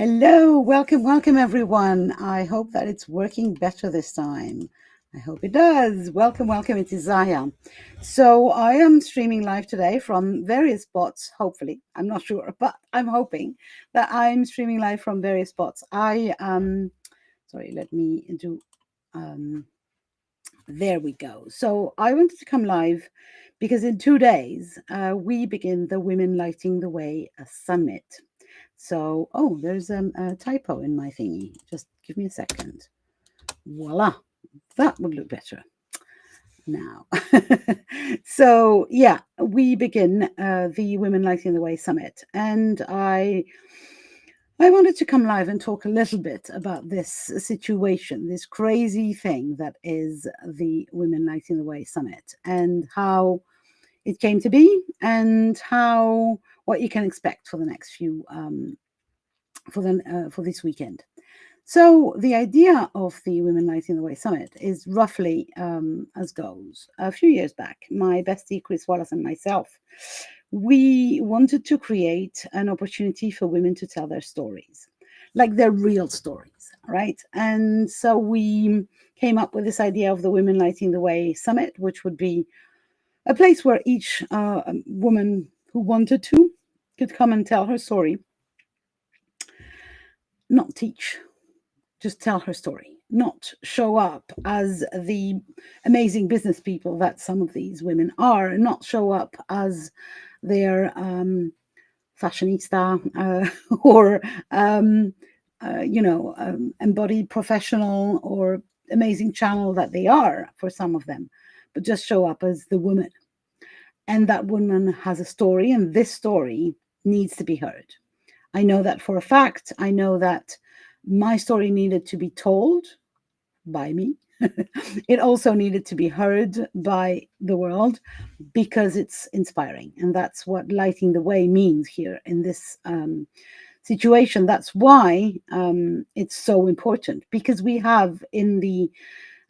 Hello, welcome everyone. I hope that it's working better this time. I hope it does. Welcome. It is Zaya. So I am streaming live today from various spots. Hopefully, I'm not sure, but I'm hoping that I'm streaming live from various spots. Sorry, let me do. Um, there we go. So I wanted to come live because in 2 days we begin the Women Lighting the Way Summit. So, oh, there's a typo in my thingy. Just give me a second. Voila, that would look better now. So, yeah, we begin the Women Lighting the Way Summit, and I wanted to come live and talk a little bit about this situation, this crazy thing that is the Women Lighting the Way Summit, and how it came to be, and how what you can expect for the next few for this weekend. So the idea of the Women Lighting the Way Summit is roughly as goes. A few years back, my bestie Chris Wallace and myself, we wanted to create an opportunity for women to tell their stories, like their real stories, right? And so we came up with this idea of the Women Lighting the Way Summit, which would be a place where each woman who wanted to could come and tell her story, not teach, just tell her story, not show up as the amazing business people that some of these women are, not show up as their fashionista or embodied professional or amazing channel that they are for some of them, but just show up as the woman. And that woman has a story, and this story needs to be heard. I know that for a fact. I know that my story needed to be told by me. It also needed to be heard by the world because it's inspiring. And that's what lighting the way means here in this situation. That's why it's so important, because we have in the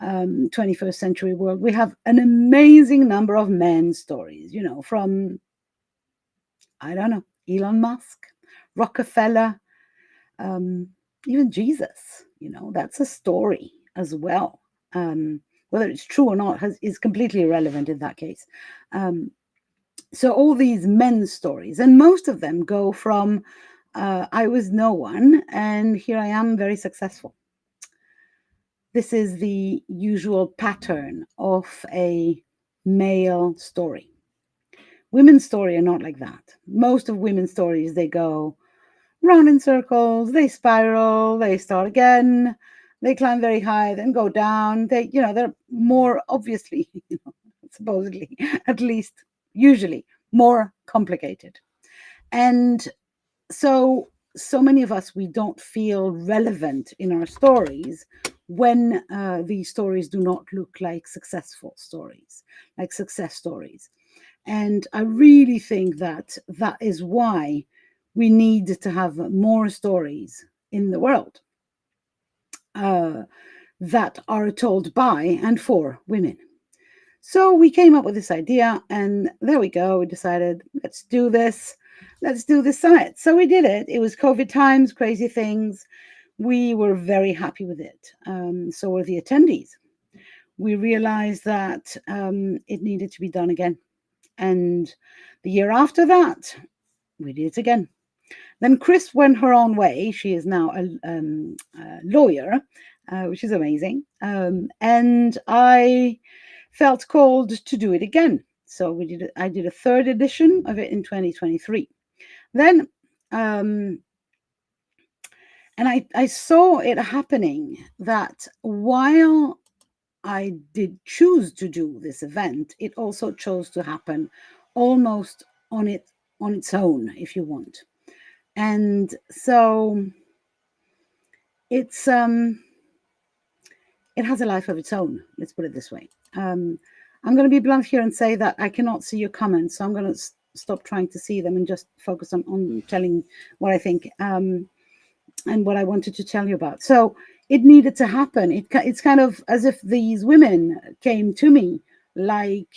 21st century world, we have an amazing number of men's stories, from, I don't know, Elon Musk, Rockefeller, um, even Jesus, that's a story as well. Whether it's true or not is completely irrelevant in that case. So all these men's stories, and most of them go from I was no one, and here I am very successful. This is the usual pattern of a male story. Women's story are not like that. Most of women's stories, they go round in circles, they spiral, they start again, they climb very high, then go down. They're more obviously, supposedly, at least usually, more complicated. And so many of us, we don't feel relevant in our stories when these stories do not look like successful stories, like success stories. And I really think that that is why we need to have more stories in the world that are told by and for women. So we came up with this idea, and there we go. We decided, let's do this. Let's do this summit. So we did it. It was COVID times, crazy things. We were very happy with it. So were the attendees. We realized that it needed to be done again. And the year after that, we did it again. Then Chris went her own way. She is now a lawyer, which is amazing. And I felt called to do it again. So I did a third edition of it in 2023. Then, and I saw it happening that while I did choose to do this event, it also chose to happen almost on its own, if you want. And so it's it has a life of its own. Let's put it this way. I'm going to be blunt here and say that I cannot see your comments, so I'm going to stop trying to see them and just focus on telling what I think and what I wanted to tell you about. So it needed to happen. It's kind of as if these women came to me, like,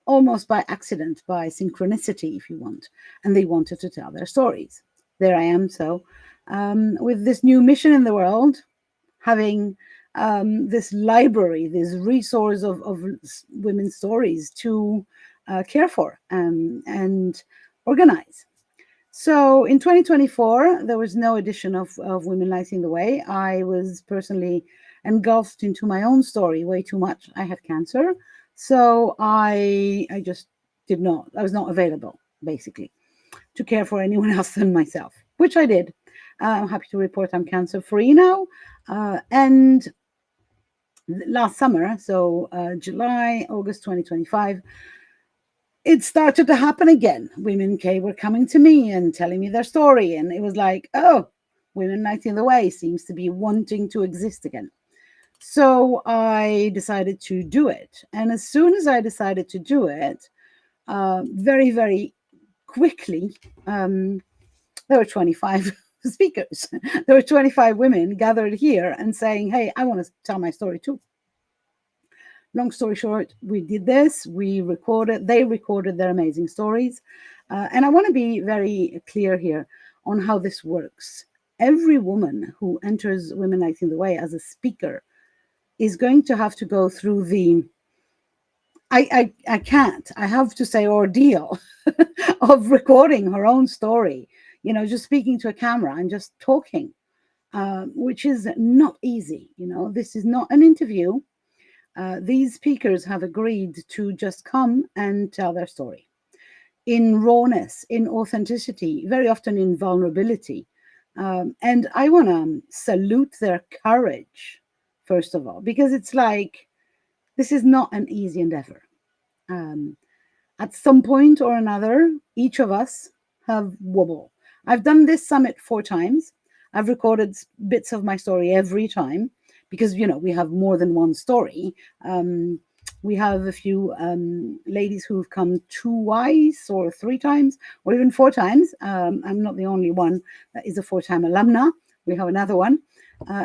almost by accident, by synchronicity, if you want, and they wanted to tell their stories. There I am. So with this new mission in the world, having this library, this resource of women's stories to care for and organize. So in 2024, there was no edition of Women Lighting the Way. I was personally engulfed into my own story way too much. I had cancer. So I just did not, I was not available, basically, to care for anyone else than myself, which I did. I'm happy to report I'm cancer free now. And last summer, so July, August 2025, it started to happen again. Women were coming to me and telling me their story. And it was like, oh, Women Lighting the Way seems to be wanting to exist again. So I decided to do it. And as soon as I decided to do it, very, very quickly, there were 25 speakers. There were 25 women gathered here and saying, hey, I want to tell my story too. Long story short, we did this, they recorded their amazing stories. And I want to be very clear here on how this works. Every woman who enters Women Lighting the Way as a speaker is going to have to go through the, I have to say ordeal of recording her own story, just speaking to a camera and just talking, which is not easy. This is not an interview. These speakers have agreed to just come and tell their story in rawness, in authenticity, very often in vulnerability. And I want to salute their courage, first of all, because it's like, this is not an easy endeavor. At some point or another, each of us have wobble. I've done this summit 4 times. I've recorded bits of my story every time because, we have more than one story. We have a few ladies who've come twice or 3 times or even 4 times. I'm not the only one that is a 4-time alumna. We have another one.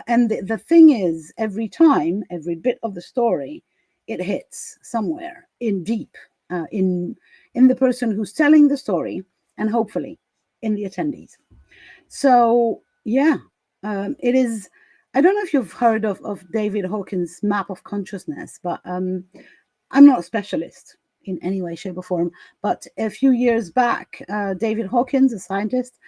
And the thing is, every time, every bit of the story, it hits somewhere in deep, in the person who's telling the story, and hopefully in the attendees. So, yeah, it is. I don't know if you've heard of David Hawkins' map of consciousness, but I'm not a specialist in any way, shape, or form. But a few years back, David Hawkins, a scientist,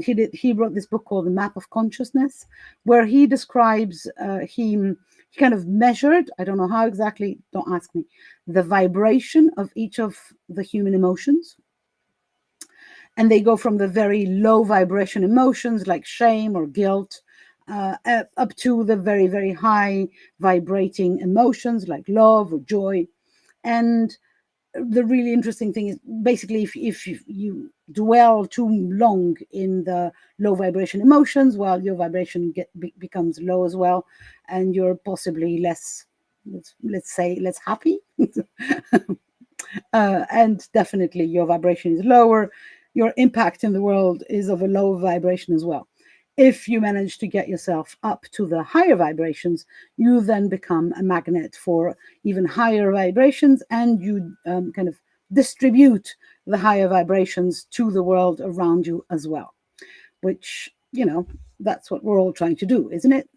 he wrote this book called The Map of Consciousness, where he describes he kind of measured, I don't know how exactly, don't ask me, the vibration of each of the human emotions. And they go from the very low vibration emotions like shame or guilt, up to the very, very high vibrating emotions like love or joy. And the really interesting thing is basically if you dwell too long in the low vibration emotions, well, your vibration becomes low as well, and you're possibly less, let's say, less happy. And definitely your vibration is lower. Your impact in the world is of a low vibration as well. If you manage to get yourself up to the higher vibrations, you then become a magnet for even higher vibrations, and you kind of distribute the higher vibrations to the world around you as well, which, that's what we're all trying to do, isn't it?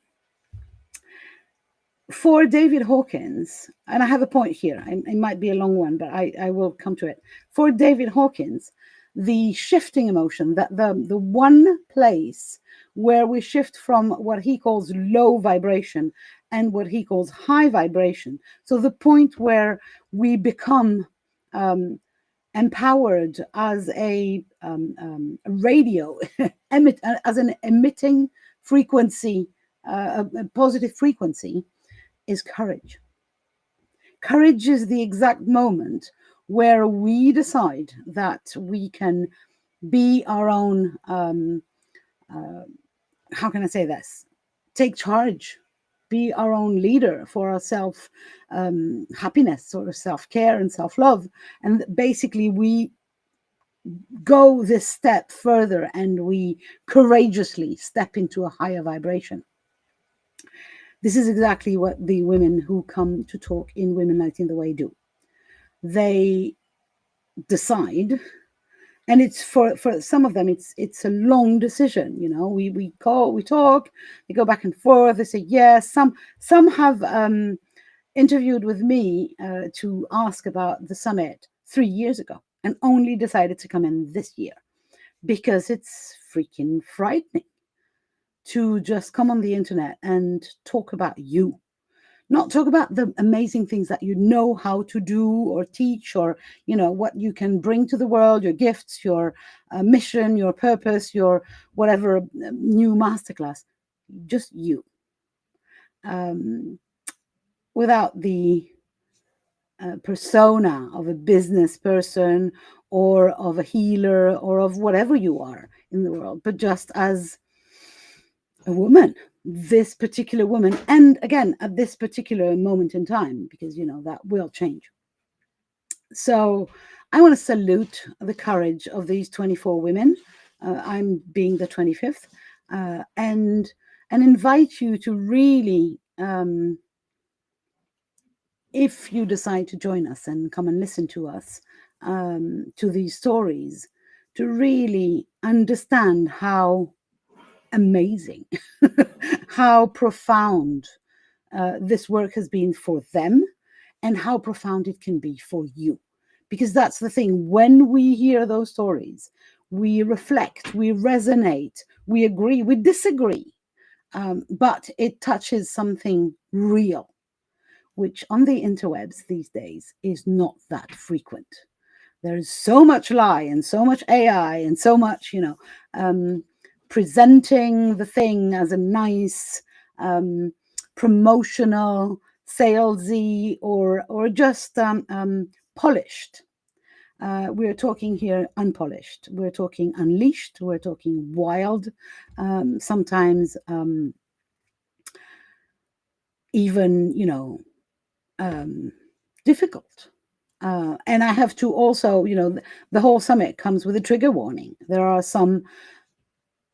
For David Hawkins, and I have a point here, it might be a long one, but I will come to it. For David Hawkins, the shifting emotion, that the one place where we shift from what he calls low vibration and what he calls high vibration, so the point where we become empowered as a radio, as an emitting frequency, a positive frequency, is courage. Courage is the exact moment where we decide that we can be our own, how can I say this? Take charge, be our own leader for our self happiness or self-care and self-love. And basically we go this step further and we courageously step into a higher vibration. This is exactly what the women who come to talk in Women Lighting the Way do. They decide, And it's for some of them, it's a long decision. You know, we call, we talk, they go back and forth, they say yes. Some have interviewed with me to ask about the summit 3 years ago and only decided to come in this year, because it's freaking frightening to just come on the internet and talk about you, not talk about the amazing things that you know how to do or teach, or you know what you can bring to the world, your gifts, your mission, your purpose, your whatever new masterclass. Just you, um, without the persona of a business person or of a healer or of whatever you are in the world, but just as a woman, this particular woman, and again at this particular moment in time, because you know that will change. So I want to salute the courage of these 24 women. I'm being the 25th, and invite you to really, if you decide to join us and come and listen to us, to these stories, to really understand how amazing, how profound this work has been for them, and how profound it can be for you. Because that's the thing, when we hear those stories, we reflect, we resonate, we agree, we disagree, but it touches something real, which on the interwebs these days is not that frequent. There's so much lie and so much AI and so much, you know, presenting the thing as a nice, promotional, salesy, or just polished. We're talking here unpolished. We're talking unleashed. We're talking wild. Sometimes even, you know, difficult. And I have to also, you know, the whole summit comes with a trigger warning. There are some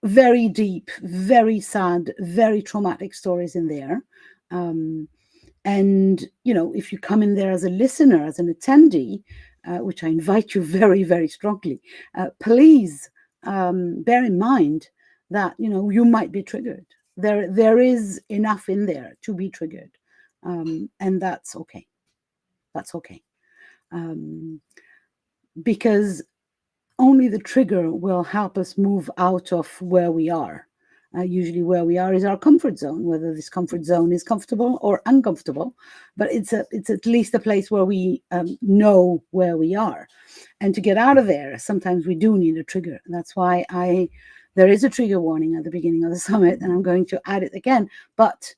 very deep, very sad, very traumatic stories in there. And, you know, if you come in there as a listener, as an attendee, which I invite you very, very strongly, please bear in mind that, you know, you might be triggered. There is enough in there to be triggered. And that's okay. That's okay. Because only the trigger will help us move out of where we are. Usually where we are is our comfort zone, whether this comfort zone is comfortable or uncomfortable, but it's at least a place where we know where we are. And to get out of there, sometimes we do need a trigger. And that's why there is a trigger warning at the beginning of the summit, and I'm going to add it again, but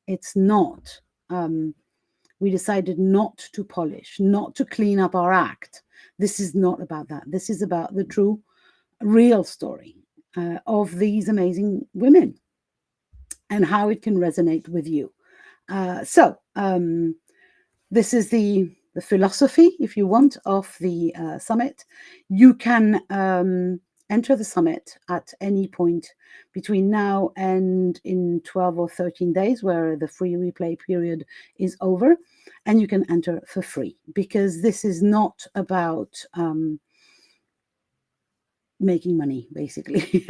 it's not, we decided not to polish, not to clean up our act. This is not about that. This is about the true, real story of these amazing women and how it can resonate with you. So this is the philosophy, if you want, of the summit. You can enter the summit at any point between now and in 12 or 13 days, where the free replay period is over, and you can enter for free, because this is not about making money, basically.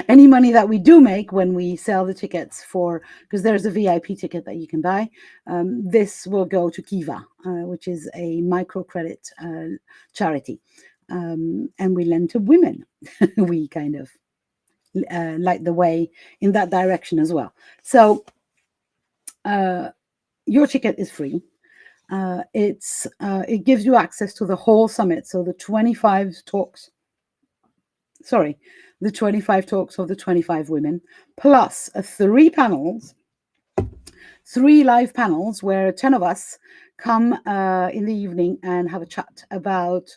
Any money that we do make when we sell the tickets for, because there's a VIP ticket that you can buy, this will go to Kiva, which is a microcredit charity, and we lend to women. We kind of light the way in that direction as well. So your ticket is free. It gives you access to the whole summit, so the 25 talks of the 25 women, plus 3 live panels where 10 of us come in the evening and have a chat about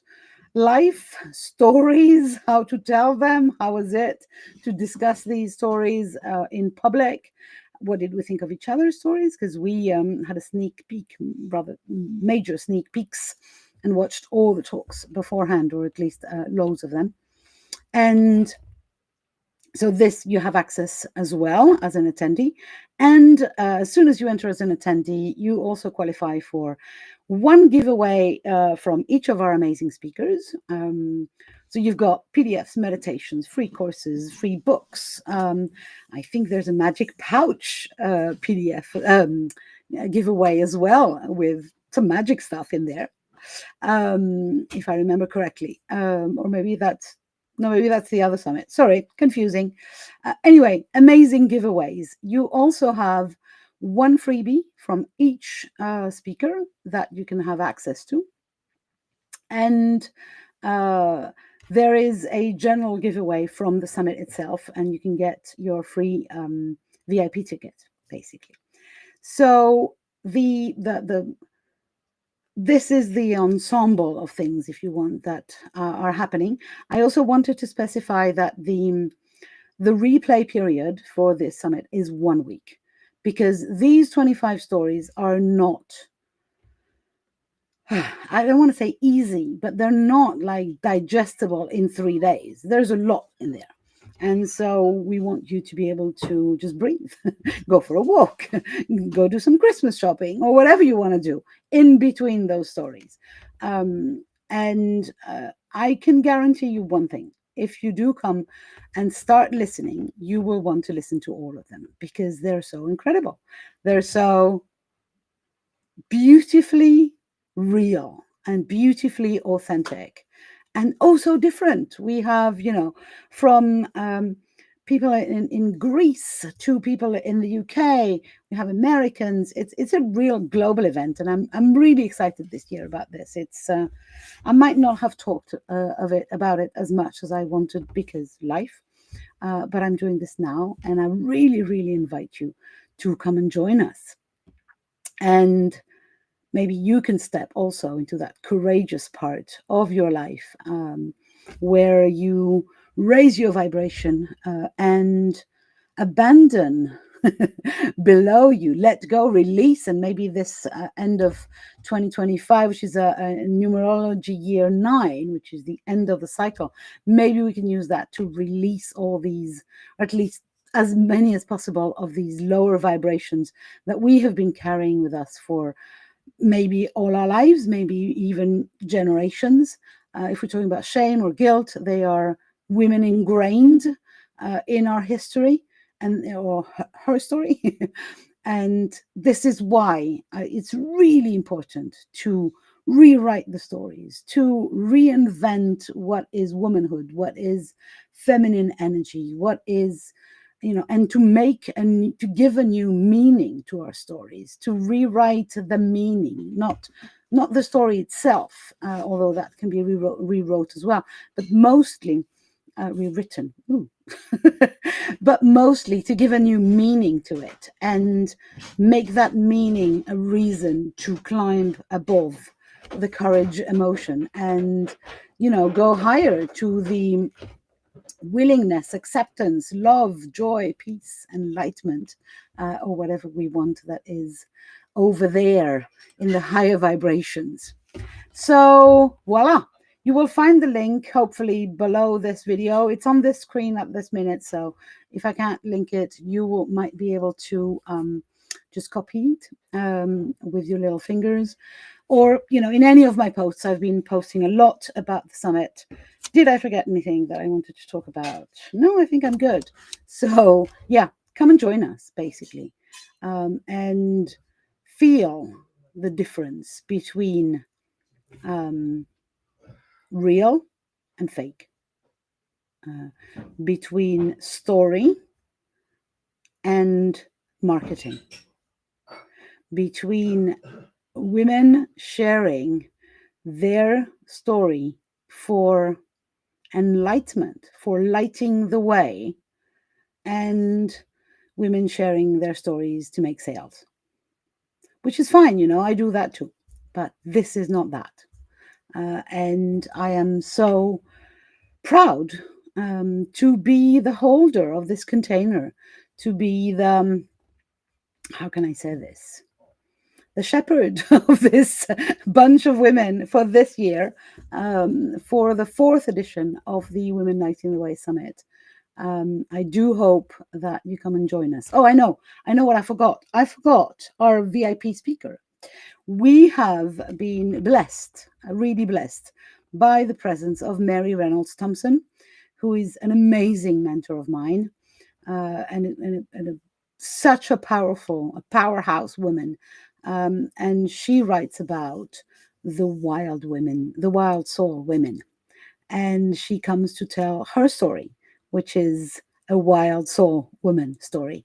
life stories, how to tell them, how was it to discuss these stories in public, what did we think of each other's stories, because we had a sneak peek, rather major sneak peeks, and watched all the talks beforehand, or at least loads of them. And so this, you have access as well as an attendee. And as soon as you enter as an attendee, you also qualify for one giveaway from each of our amazing speakers. So you've got PDFs, meditations, free courses, free books. I think there's a magic pouch PDF giveaway as well, with some magic stuff in there, if I remember correctly. Or maybe that's the other summit. Sorry, confusing. Anyway, amazing giveaways. You also have one freebie from each speaker that you can have access to. And there is a general giveaway from the summit itself, and you can get your free VIP ticket, basically. So this is the ensemble of things, if you want, that are happening. I also wanted to specify that the replay period for this summit is 1 week, because these 25 stories are not, I don't want to say easy, but they're not like digestible in 3 days. There's a lot in there. And so we want you to be able to just breathe, go for a walk, go do some Christmas shopping, or whatever you want to do in between those stories. And I can guarantee you one thing. If you do come and start listening, you will want to listen to all of them, because they're so incredible. They're so beautifully real and beautifully authentic, and also different. We have, from people in Greece to people in the UK. We have Americans. It's a real global event, and I'm really excited this year about this. It's I might not have talked about it as much as I wanted, because life, but I'm doing this now, and I really, really invite you to come and join us. And maybe you can step also into that courageous part of your life, where you raise your vibration and abandon below you, let go, release. And maybe this end of 2025, which is a numerology year 9, which is the end of the cycle, maybe we can use that to release all these, or at least as many as possible, of these lower vibrations that we have been carrying with us for maybe all our lives, maybe even generations. If we're talking about shame or guilt, they are women ingrained in our history, or her story. And this is why it's really important to rewrite the stories, to reinvent what is womanhood, what is feminine energy, what is, and to make and to give a new meaning to our stories, to rewrite the meaning, not the story itself, although that can be rewrote as well, but mostly rewritten. But mostly to give a new meaning to it, and make that meaning a reason to climb above the courage emotion, and go higher to the willingness, acceptance, love, joy, peace, enlightenment, or whatever we want that is over there in the higher vibrations. So voila, you will find the link hopefully below this video. It's on this screen at this minute, so if I can't link it, you might be able to just copy it with your little fingers. Or, in any of my posts, I've been posting a lot about the summit. Did I forget anything that I wanted to talk about? No, I think I'm good. So yeah, come and join us, basically, and feel the difference between real and fake, between story and marketing, between women sharing their story for enlightenment, for lighting the way, and women sharing their stories to make sales, which is fine. I do that too, but this is not that. And I am so proud to be the holder of this container, to be the, how can I say this? The shepherd of this bunch of women for this year, for the 4th edition of the Women Lighting the Way Summit. I do hope that you come and join us. Oh, I know what I forgot. I forgot our VIP speaker. We have been blessed, really blessed, by the presence of Mary Reynolds Thompson, who is an amazing mentor of mine, such a powerhouse woman. And she writes about the wild women, the wild soul women. And she comes to tell her story, which is a wild soul woman story.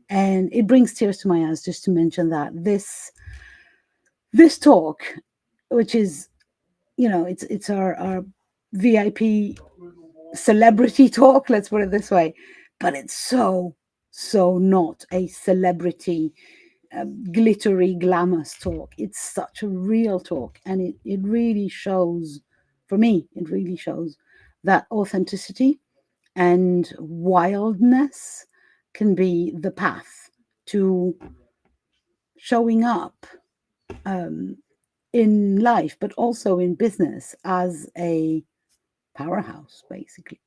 And it brings tears to my eyes just to mention that this talk, which is, it's our VIP celebrity talk, let's put it this way, but it's so not a celebrity glittery glamorous talk. It's such a real talk, and it really shows, for me, it really shows that authenticity and wildness can be the path to showing up in life, but also in business as a powerhouse, basically.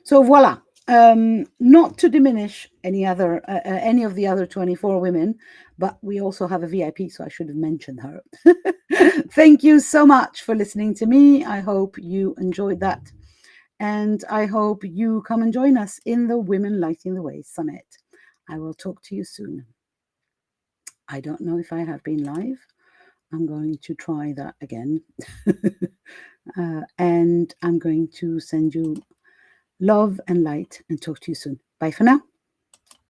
So voila. Not to diminish any of the other 24 women, but we also have a VIP, so I should have mentioned her. Thank you so much for listening to me. I hope you enjoyed that, and I hope you come and join us in the Women Lighting the Way Summit. I will talk to you soon. I don't know if I have been live. I'm going to try that again. And I'm going to send you love and light and talk to you soon. Bye for now.